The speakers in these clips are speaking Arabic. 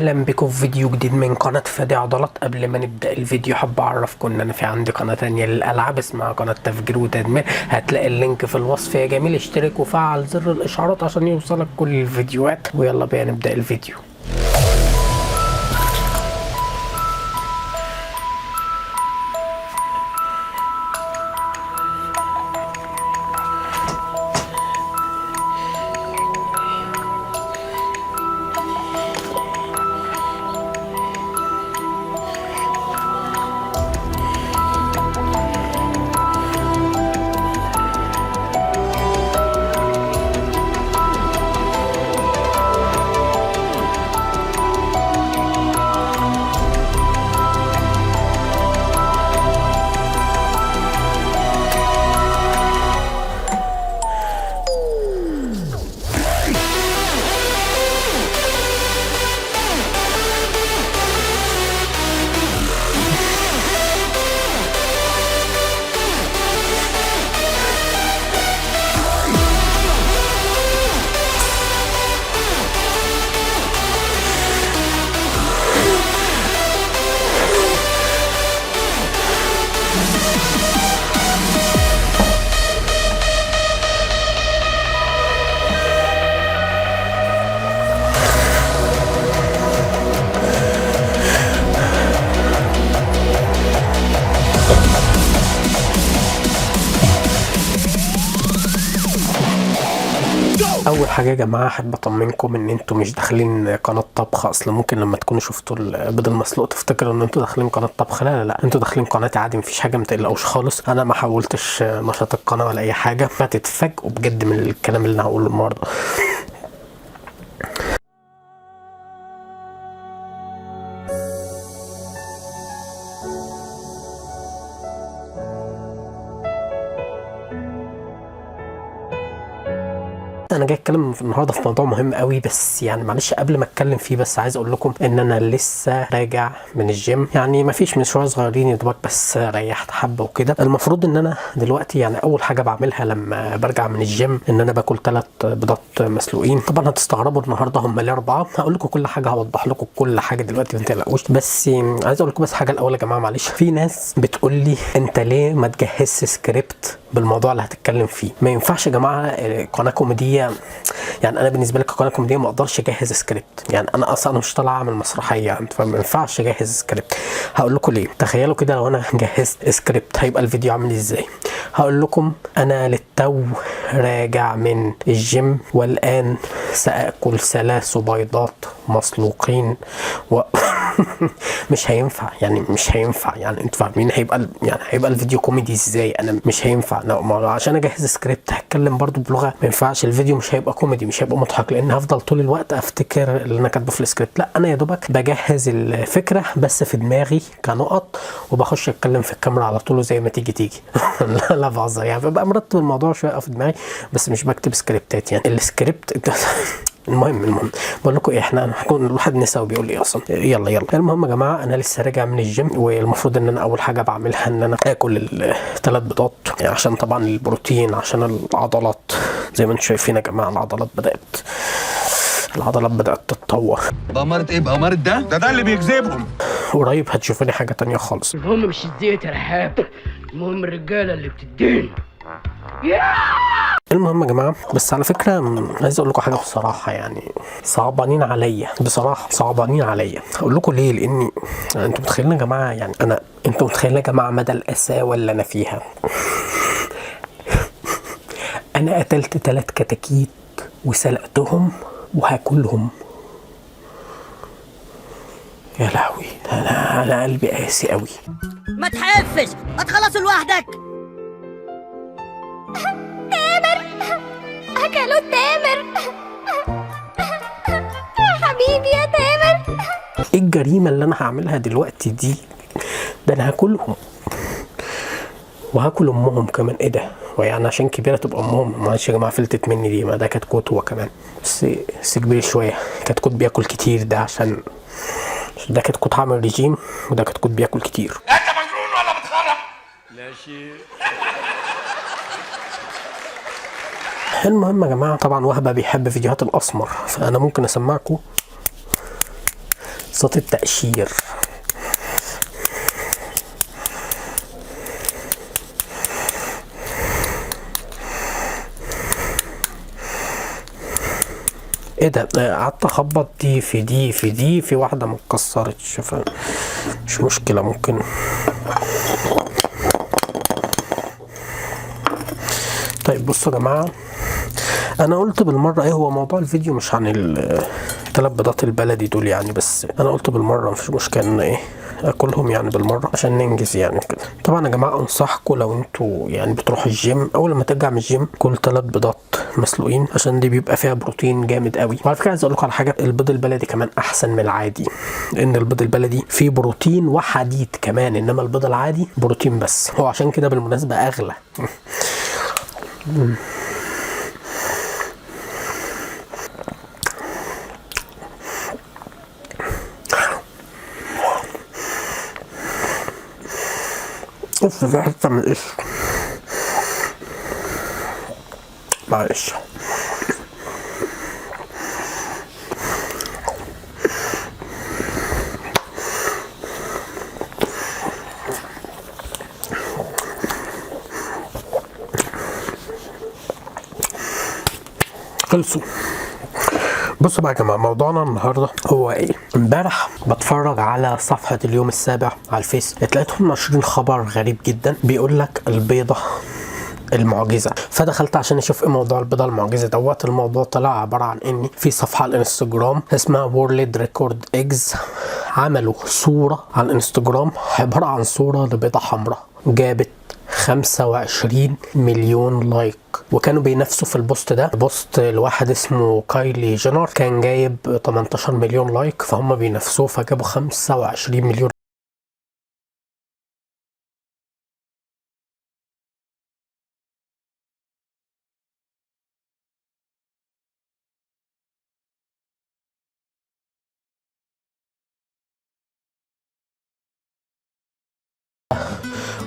اهلا بكم في فيديو جديد من قناة فادي عضلات. قبل ما نبدأ الفيديو حابب اعرفكم ان انا في عندي قناة تانية للالعاب اسمها قناة تفجير وتدمير، هتلاقي اللينك في الوصف يا جميل. اشترك وفعل زر الاشعارات عشان يوصلك كل الفيديوهات، ويلا بينا نبدأ الفيديو. اول حاجه يا جماعه احب اطمنكم ان انتوا مش داخلين قناه طبخ. اصل ممكن لما تكونوا شفتوا البيض المسلوق تفتكروا ان انتوا داخلين قناه طبخ. لا انتوا داخلين قناه عادي، مفيش حاجه، ما تقلقوش خالص. انا ما حاولتش نشاط القناه ولا اي حاجه، هتتفاجئوا بجد من الكلام اللي انا هقوله النهارده. انا جاي اتكلم النهارده في موضوع مهم قوي، بس يعني معلش قبل ما اتكلم فيه بس عايز اقول لكم ان انا لسه راجع من الجيم. يعني ما فيش من شويه صغيرين يا دوبك، بس ريحت حبه وكده. المفروض ان انا دلوقتي يعني اول حاجه بعملها لما برجع من الجيم ان انا باكل 3 بيضات مسلوقين. طبعا هتستغربوا النهارده هم ليه 4، هقول لكم كل حاجه، هوضح لكم كل حاجه دلوقتي ما تقلقوش. بس عايز اقول لكم بس حاجه الاول يا جماعه، معلش في ناس بتقول لي انت ليه ما تجهزش سكريبت بالموضوع اللي هتتكلم فيه. ما ينفعش يا جماعه قناه كوميديه، يعني انا بالنسبه لي كقناه كوميديه ما اقدرش اجهز سكريبت. يعني انا اصلا مش طالع اعمل مسرحيه، فما ينفعش اجهز سكريبت. هقول لكم ليه. تخيلوا كده لو انا جهزت سكريبت هيبقى الفيديو عامل ازاي. هقول لكم انا للتو راجع من الجيم والان ساكل 3 بيضات مسلوقين مش هينفع، يعني مش هينفع، يعني انتوا فاهمين هيبقى الفيديو كوميدي ازاي. انا مش هينفع عشان اجهز سكريبت هتكلم برضو بلغه ما ينفعش. الفيديو مش هيبقى كوميدي، مش هيبقى مضحك، لان هفضل طول الوقت افتكر اللي انا كاتبه في السكريبت. لا انا يا دوبك بجهز الفكره بس في دماغي كنقط، وبخش اتكلم في الكاميرا على طول زي ما تيجي لا بهزر، يعني ببقى مرتب الموضوع شويه في دماغي بس مش بكتب سكريبتات. يعني السكريبت المهم بقول لكم ايه، احنا هنكون الواحد نسى وبيقول لي اصلا يلا. المهم يا جماعه انا لسه راجع من الجيم، والمفروض ان انا اول حاجه بعملها ان انا اكل 3 بيضات، يعني عشان طبعا البروتين، عشان العضلات. زي ما انتم شايفين يا جماعه العضلات بدات تتطور. بأمارة ايه؟ بأمارة ده اللي بيجذبهم. قريب هتشوفوني حاجه تانية خالص. المهم مش الزيت يا رحاب، المهم الرجاله اللي بتدين. المهم يا جماعه، بس على فكره عايز اقول لكم حاجه بصراحه، يعني صعبانين عليا بصراحه، صعبانين عليا. هقول لكم ليه. لاني انتوا متخيلين يا جماعه، يعني انتوا متخيلين يا جماعه مدى القساوه اللي انا فيها. انا قتلت 3 كتاكيت وسلقتهم وهاكلهم. يا لهوي، انا قلبي قاسي قوي. ما تحفش، ما تخلص لوحدك. تامر، أكلوا تامر يا حبيبي يا تامر. ايه الجريمة اللي انا هعملها دلوقتي دي؟ ده انا هاكلهم وهاكل امهم كمان. ايه ده؟ ويعني عشان كبيرة تبقى امهم؟ معلش يا جماعة فلتت مني دي، ما ده كتكوت هو كمان، بس كبير شوية. كتكوت بياكل كتير ده، عشان ده كتكوت عامل ريجيم، وده كتكوت بياكل كتير. انت مجنون ولا بتخرب؟ لا شيء. المهم يا جماعه، طبعا وهبه بيحب فيديوهات الاسمر، فانا ممكن اسمعكم صوت التقشير. ايه ده؟ قعدت اخبط دي في دي في دي، في واحده ما اتكسرتش، مش مشكله. ممكن طيب بصوا يا جماعه، انا قلت بالمره ايه هو موضوع الفيديو مش عن الثلاث بيضات البلدي دول يعني، بس انا قلت بالمره مفيش مشكله ان ايه اكلهم يعني بالمره عشان ننجز يعني كده. طبعا يا جماعه انصحكم لو انتوا يعني بتروحوا الجيم، اول ما ترجع من الجيم كل 3 بيضات مسلوقين عشان دي بيبقى فيها بروتين جامد قوي. وعلى فكره عايز اقول لكم على حاجه، البيض البلدي كمان احسن من العادي، لان البيض البلدي فيه بروتين وحديد كمان، انما البيض العادي بروتين بس، هو عشان كده بالمناسبه اغلى. اوف، في حته من القش، معلش. خلصوا. بصوا بقى يا جماعه، موضوعنا النهارده هو ايه؟ امبارح بتفرج على صفحه اليوم السابع على الفيس، لقيتهم ناشرين خبر غريب جدا بيقول لك البيضه المعجزه، فدخلت عشان اشوف ايه موضوع البيضه المعجزه دوت. الموضوع طلع عباره عن ان في صفحه على الانستجرام اسمها وورلد ريكورد ايجز، عملوا صوره على الانستجرام عباره عن صوره لبيضه حمراء جابت 25 مليون لايك، وكانوا بينافسوا في البوست ده. بوست لواحد اسمه كايلي جينر كان جايب 18 مليون لايك، فهم بينافسوه فجابوا 25 مليون.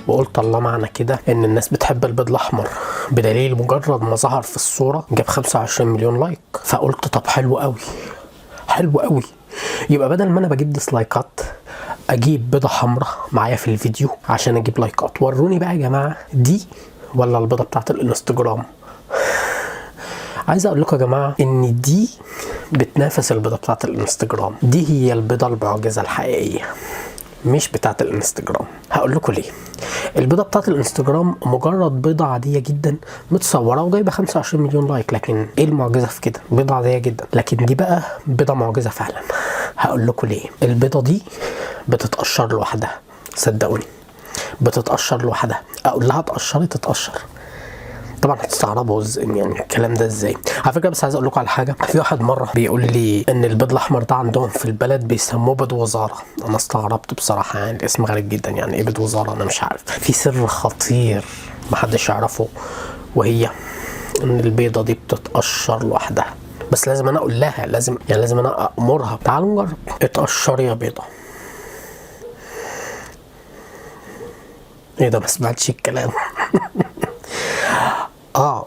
وقلت الله، معنى كده ان الناس بتحب البيض الاحمر، بدليل مجرد ما ظهر في الصوره جاب 25 مليون لايك. فقلت طب حلو قوي، حلو قوي، يبقى بدل ما انا بجيب ديسلايكات اجيب بيضه حمراء معايا في الفيديو عشان اجيب لايكات. وروني بقى يا جماعه دي ولا البيضه بتاعت الانستجرام. عايز اقول لكم يا جماعه ان دي بتنافس البيضه بتاعت الانستجرام، دي هي البيضه المعجزه الحقيقيه مش بتاعت الانستجرام. هقول لكم ليه. البيضه بتاعت الانستجرام مجرد بيضه عاديه جدا متصوره وجايبه 25 مليون لايك، لكن ايه المعجزه في كده؟ بيضه عاديه جدا، لكن دي بقى بيضه معجزه فعلا. هقول لكم ليه. البيضه دي بتتقشر لوحدها، صدقوني بتتقشر لوحدها. اقول لها اتقشري تتقشر. طبعا هتستغربوا يعني الكلام ده ازاي. على فكره بس عايز اقول لكم على حاجه، في واحد مره بيقول لي ان البيض الاحمر ده عندهم في البلد بيسموه بيض وزاره. انا استغربت بصراحه، يعني الاسم غريب جدا، يعني ايه بيض وزاره؟ انا مش عارف. في سر خطير محدش يعرفه، وهي ان البيضه دي بتتقشر لوحدها، بس لازم انا اقول لها، لازم انا امرها تعالوا نجرب. اتقشري يا بيضه. ايه ده؟ ما سمعتش الكلام.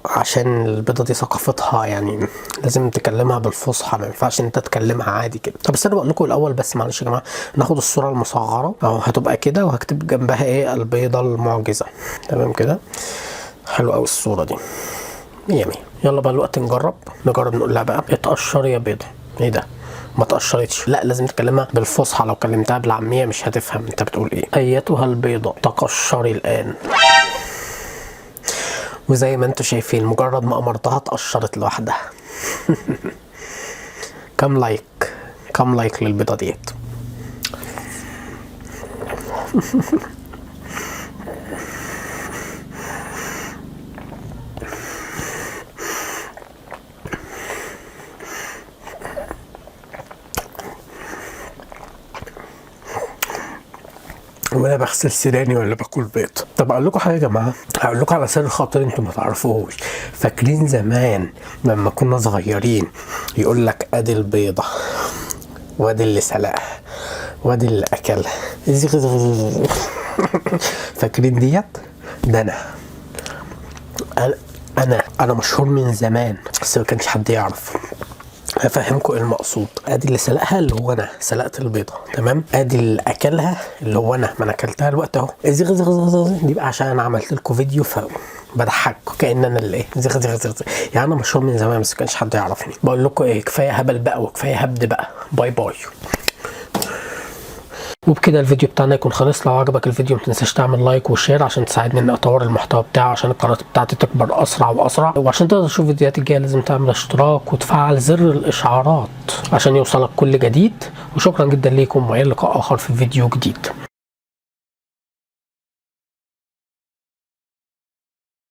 عشان البيضه دي ثقافتها يعني لازم تكلمها بالفصحى، ما ينفعش انت تكلمها عادي كده. طب استنى بقول لكم الاول بس، معلش يا جماعه، ناخد الصوره المصغره اهو، هتبقى كده وهكتب جنبها ايه؟ البيضه المعجزه. تمام كده، حلو قوي الصوره دي، 100 100. يلا بقى الوقت نجرب نقول لها بقى اتقشري يا بيضه. ايه ده؟ ما تقشرتش، لا لازم تكلمها بالفصحى، لو كلمتها بالعاميه مش هتفهم انت بتقول ايه. ايتها البيضه تقشري الان. وزي ما انتوا شايفين مجرد ما امرتها اتقشرت لوحدها. كم لايك للبيضه ديت. وانا بغسل سناني ولا باكل بيض. طب اقول لكم حاجه يا جماعه، هقول لكم على سر خاطر انتم ما تعرفوهوش. فاكرين زمان لما كنا صغيرين يقول لك ادي البيضه وادي اللي سلقها وادي اللي اكلها. فاكرين ديت؟ ده انا مشهور من زمان بس ما كانش حد يعرف. هفهمكم ايه المقصود. ادي اللي سلقها اللي هو انا سلقت البيضه، تمام. ادي اللي اكلها اللي هو انا، ما انا اكلتها الوقت اهو. زغ زغ زغ دي بقى عشان انا عملت لكم فيديو بضحكوا كأن انا اللي ايه زغ زغ زغ. يعني انا مشهور من زمان بس كانش حد يعرفني. بقول لكم ايه، كفايه هبل بقى وكفايه هبد بقى. باي باي. وبكده الفيديو بتاعنا يكون خلص. لو عجبك الفيديو ما تنساش تعمل لايك وشير عشان تساعدني ان اطور المحتوى بتاعي، عشان القناه بتاعتي تكبر اسرع واسرع. وعشان تقدر تشوف الفيديوهات الجايه لازم تعمل اشتراك وتفعل زر الاشعارات عشان يوصلك كل جديد. وشكرا جدا ليكم، والى لقاء اخر في فيديو جديد.